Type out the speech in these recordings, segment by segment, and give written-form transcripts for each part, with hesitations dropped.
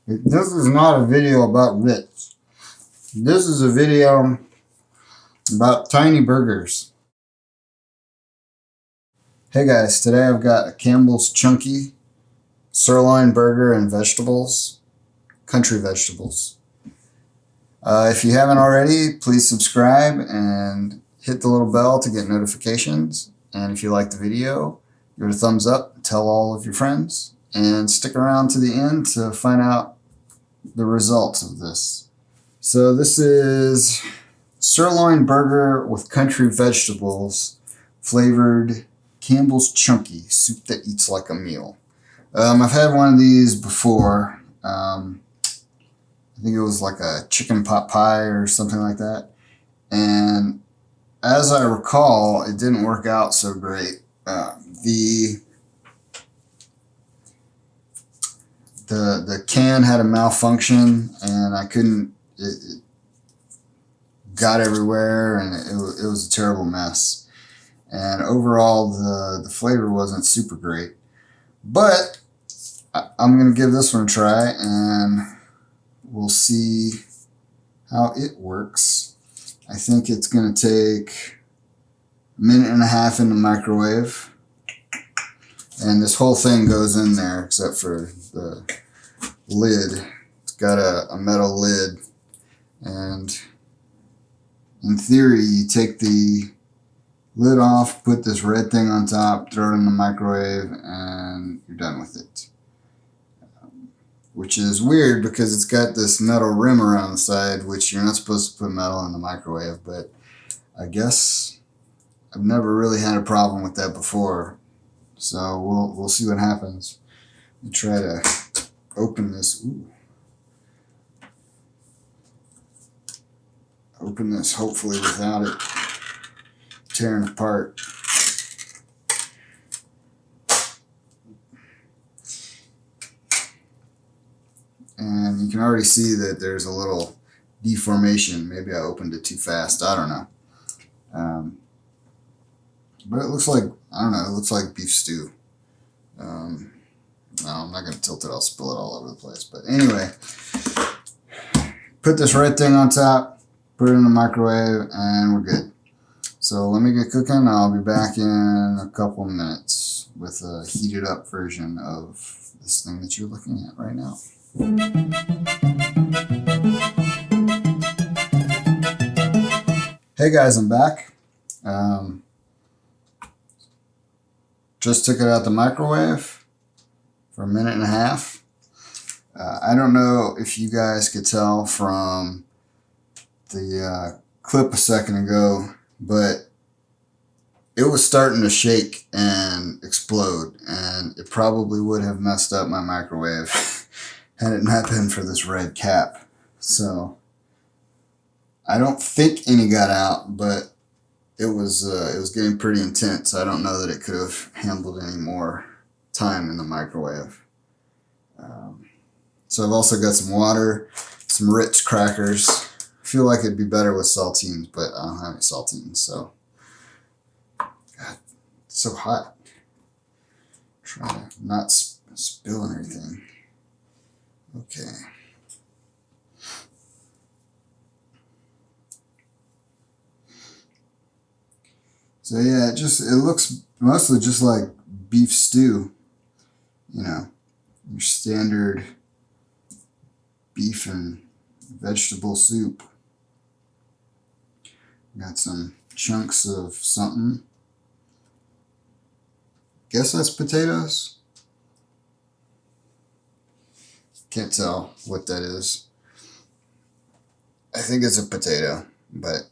This is not a video about Ritz. This is a video about tiny burgers. Hey guys, today I've got a Campbell's Chunky Sirloin Burger and vegetables, country vegetables. If you haven't already, please subscribe and hit the little bell to get notifications. And if you like the video, give it a thumbs up, tell all of your friends, and stick around to the end to find out the results of this. So this is sirloin burger with country vegetables, flavored Campbell's Chunky, soup that eats like a meal. I've had one of these before. I think it was like a chicken pot pie or something like that. And as I recall, it didn't work out so great. The can had a malfunction, and I couldn't. It got everywhere, and it was a terrible mess. And overall, the flavor wasn't super great. But I'm gonna give this one a try, and we'll see how it works. I think it's gonna take a minute and a half in the microwave. And this whole thing goes in there except for the lid. It's got a metal lid. And in theory, you take the lid off, put this red thing on top, throw it in the microwave, and you're done with it. Which is weird because it's got this metal rim around the side, which you're not supposed to put metal in the microwave, but I guess I've never really had a problem with that before. So we'll see what happens. Let me try to open this. Ooh. Open this hopefully without it tearing apart. And you can already see that there's a little deformation. Maybe I opened it too fast. I don't know. But it looks like, I don't know, it looks like beef stew. No, I'm not going to tilt it. I'll spill it all over the place. But anyway, put this red thing on top, put it in the microwave, and we're good. So let me get cooking. I'll be back in a couple minutes with a heated up version of this thing that you're looking at right now. Hey guys, I'm back. Just took it out the microwave for a minute and a half. I don't know if you guys could tell from the clip a second ago, but it was starting to shake and explode, and it probably would have messed up my microwave had it not been for this red cap. So I don't think any got out, but it was getting pretty intense. I don't know that it could have handled any more time in the microwave. So I've also got some water, some Ritz crackers. I feel like it'd be better with saltines, but I don't have any saltines, so. God, it's so hot. Try to not spill anything. Okay. So yeah, it looks mostly just like beef stew. You know, your standard beef and vegetable soup. Got some chunks of something. Guess that's potatoes. Can't tell what that is. I think it's a potato, but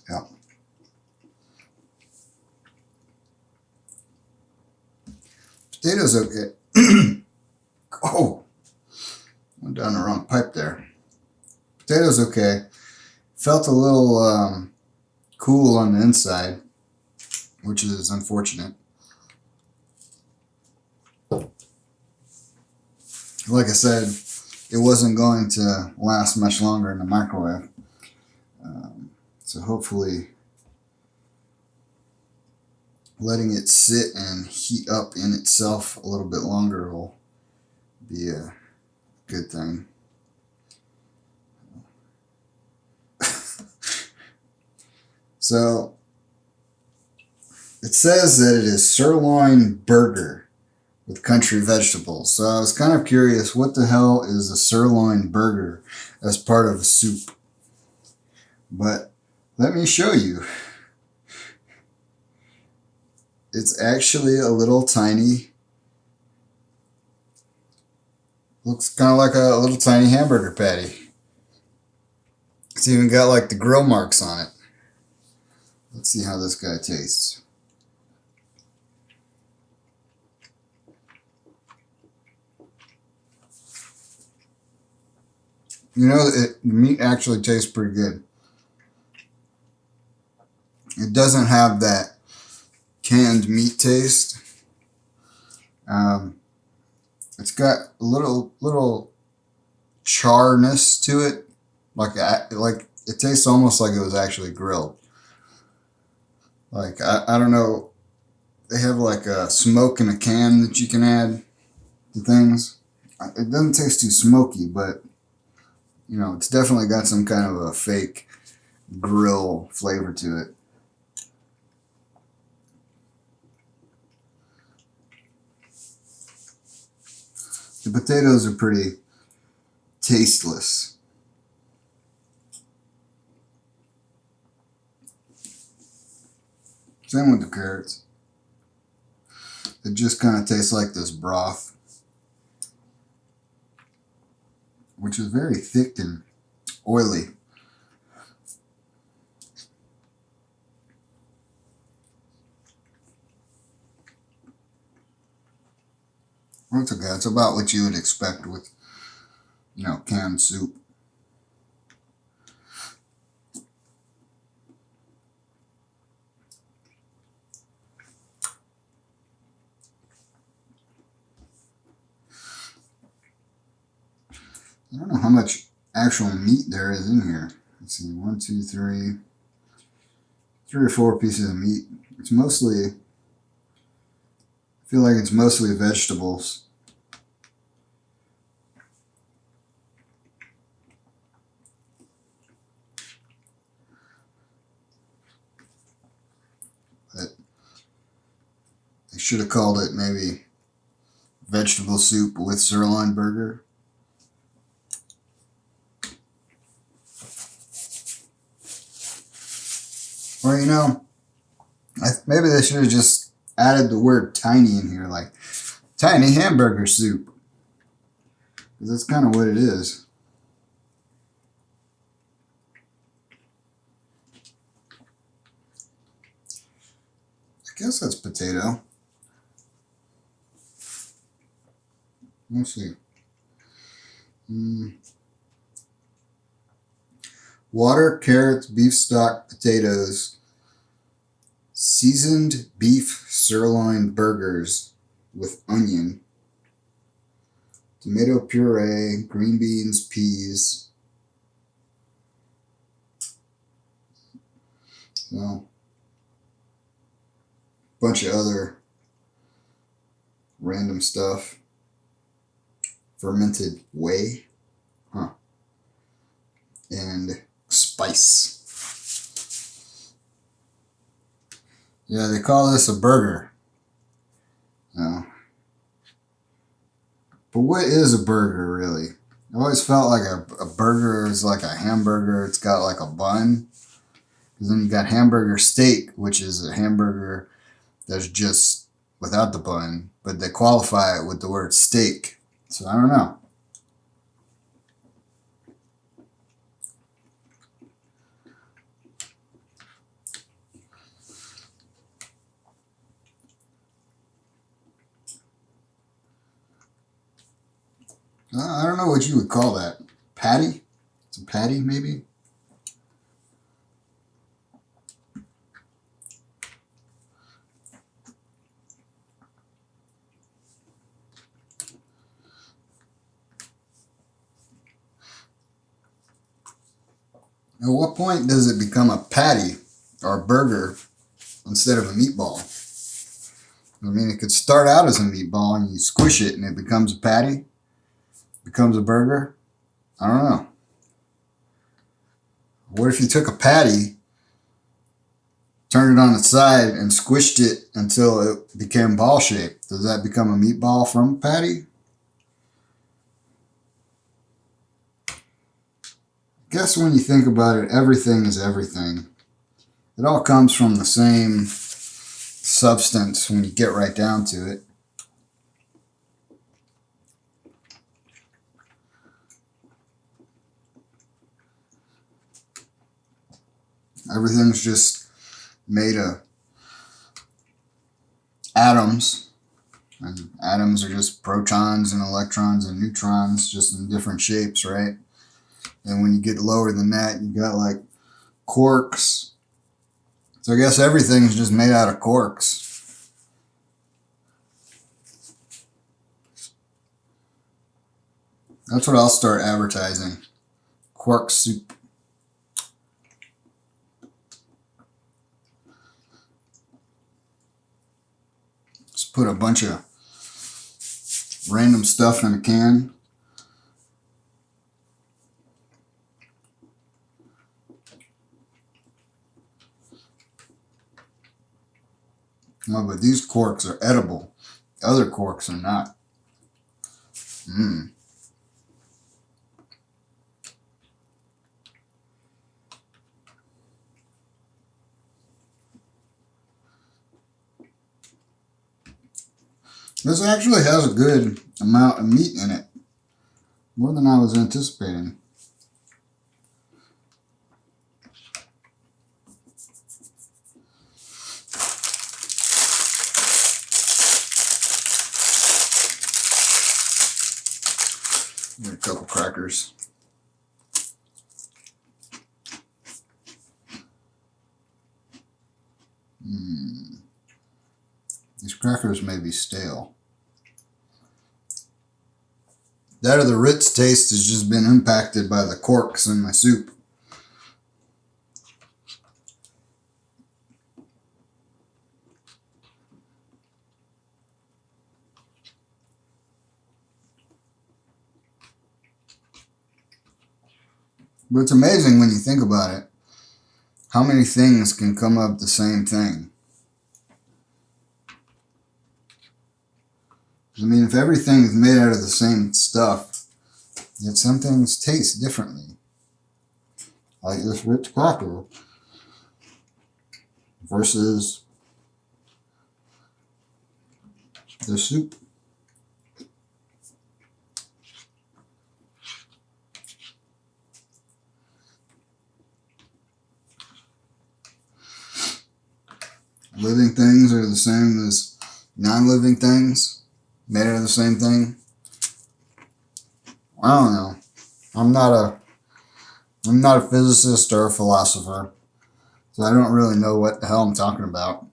yeah. Potatoes okay. Oh, went down the wrong pipe there. Potatoes okay. Felt a little cool on the inside, which is unfortunate. Like I said, it wasn't going to last much longer in the microwave. So hopefully letting it sit and heat up in itself a little bit longer will be a good thing. So it says that it is sirloin burger with country vegetables. So I was kind of curious, what the hell is a sirloin burger as part of a soup? But let me show you. It's actually a little tiny, looks kind of like a little tiny hamburger patty. It's even got like the grill marks on it. Let's see how this guy tastes. You know, the meat actually tastes pretty good. It doesn't have that canned meat taste. It's got a little charness to it, like it tastes almost like it was actually grilled. Like I don't know, they have like a smoke in a can that you can add to things. It doesn't taste too smoky, but you know, it's definitely got some kind of a fake grill flavor to it. The potatoes are pretty tasteless. Same with the carrots. It just kind of tastes like this broth, which is very thick and oily. Well, it's okay. It's about what you would expect with, you know, canned soup. I don't know how much actual meat there is in here. Let's see, 1, 2, 3, 3 or 4 pieces of meat. It's mostly, I feel like it's mostly vegetables. But they should have called it maybe vegetable soup with sirloin burger. Or, you know, maybe they should have just added the word tiny in here, like tiny hamburger soup. Because that's kind of what it is. I guess that's potato. Let's see. Water, carrots, beef stock, potatoes, seasoned beef sirloin burgers with onion, tomato puree, green beans, peas. So, bunch of other random stuff. Fermented whey, and spice. Yeah, they call this a burger. No. But what is a burger really? I always felt like a burger is like a hamburger. It's got like a bun. And then you got hamburger steak, which is a hamburger that's just without the bun, but they qualify it with the word steak. So I don't know. I don't know what you would call that. Patty? It's a patty, maybe? At what point does it become a patty or a burger instead of a meatball? I mean, it could start out as a meatball and you squish it and it becomes a patty, becomes a burger. I don't know. What if you took a patty, turned it on its side, and squished it until it became ball shaped? Does that become a meatball from a patty? I guess when you think about it, everything is everything. It all comes from the same substance when you get right down to it. Everything's just made of atoms, and atoms are just protons and electrons and neutrons, just in different shapes, right? And when you get lower than that, you got like quarks. So I guess everything's just made out of quarks. That's what I'll start advertising. Quark soup. Just put a bunch of random stuff in a can. Oh, but these quarks are edible. Other quarks are not. This actually has a good amount of meat in it. More than I was anticipating. Get a couple crackers. These crackers may be stale. That or the Ritz taste has just been impacted by the quarks in my soup. But it's amazing when you think about it, how many things can come up the same thing. I mean, if everything is made out of the same stuff, yet some things taste differently. Like this Ritz cracker versus the soup. Living things are the same as non-living things, made out of the same thing. I don't know. I'm not a physicist or a philosopher, so I don't really know what the hell I'm talking about.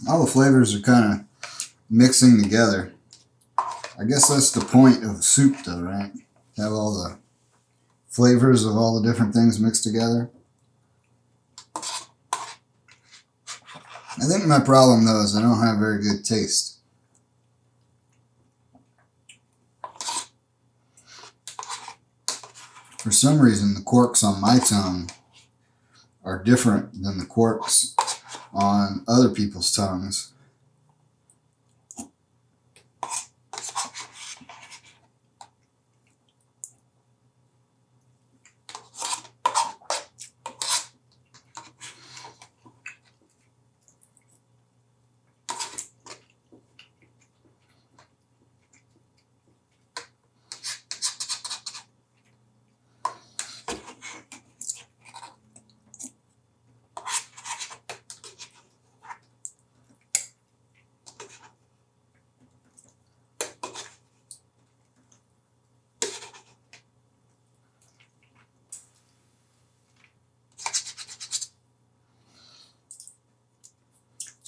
All the flavors are kind of mixing together. I guess that's the point of soup though, right? Have all the flavors of all the different things mixed together. I think my problem though is I don't have very good taste. For some reason, the quarks on my tongue are different than the quarks on other people's tongues.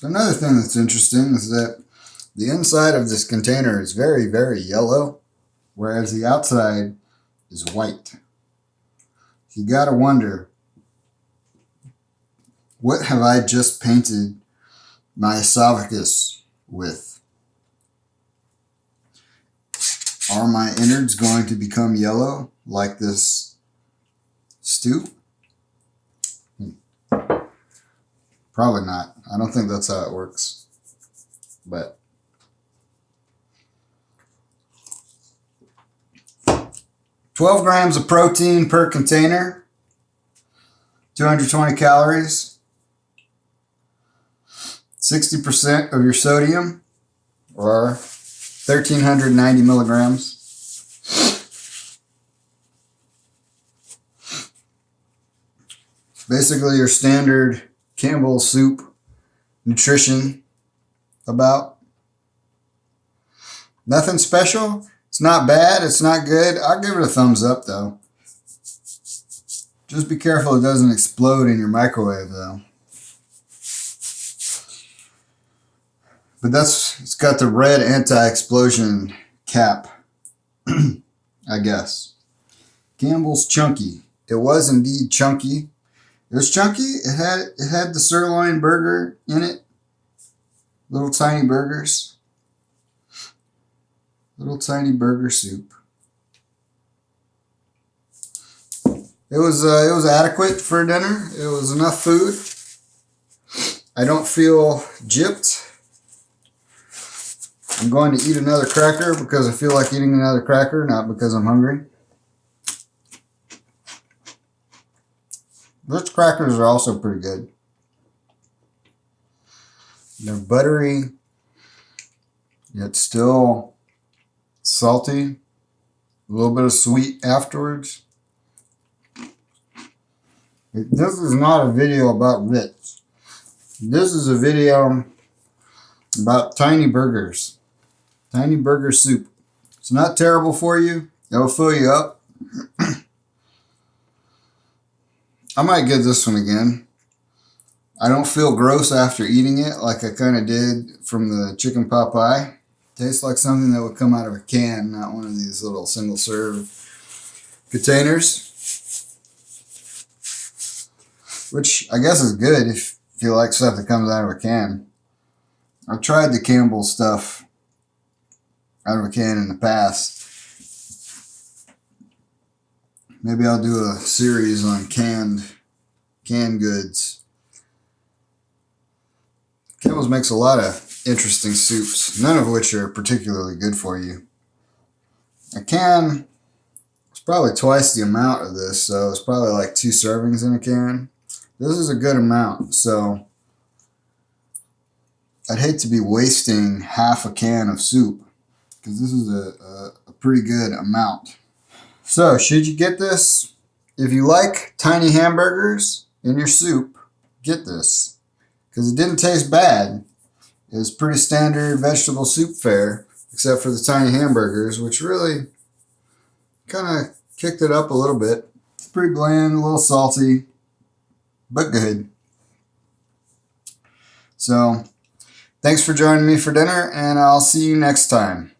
So another thing that's interesting is that the inside of this container is very, very yellow, whereas the outside is white. You gotta wonder, what have I just painted my esophagus with? Are my innards going to become yellow like this stew? Probably not. I don't think that's how it works. But 12 grams of protein per container, 220 calories, 60% of your sodium, or 1,390 milligrams. Basically your standard Campbell soup nutrition about. Nothing special. It's not bad. It's not good. I'll give it a thumbs up though. Just be careful it doesn't explode in your microwave though. But it's got the red anti-explosion cap, I guess. Campbell's Chunky. It was indeed chunky. It was chunky. It had the sirloin burger in it. Little tiny burgers. Little tiny burger soup. It was adequate for dinner. It was enough food. I don't feel gypped. I'm going to eat another cracker because I feel like eating another cracker, not because I'm hungry. Those crackers are also pretty good. They're buttery, yet still salty. A little bit of sweet afterwards. This is not a video about Ritz. This is a video about tiny burgers. Tiny burger soup. It's not terrible for you. It'll fill you up. I might get this one again. I don't feel gross after eating it like I kind of did from the chicken pot pie. Tastes like something that would come out of a can, not one of these little single serve containers. Which I guess is good if you like stuff that comes out of a can. I've tried the Campbell stuff out of a can in the past. Maybe I'll do a series on canned goods. Campbell's makes a lot of interesting soups, none of which are particularly good for you. A can is probably twice the amount of this, so it's probably like 2 servings in a can. This is a good amount, so I'd hate to be wasting half a can of soup because this is a pretty good amount. So, should you get this? If you like tiny hamburgers in your soup, get this. Because it didn't taste bad. It was pretty standard vegetable soup fare, except for the tiny hamburgers, which really kind of kicked it up a little bit. It's pretty bland, a little salty, but good. So, thanks for joining me for dinner, and I'll see you next time.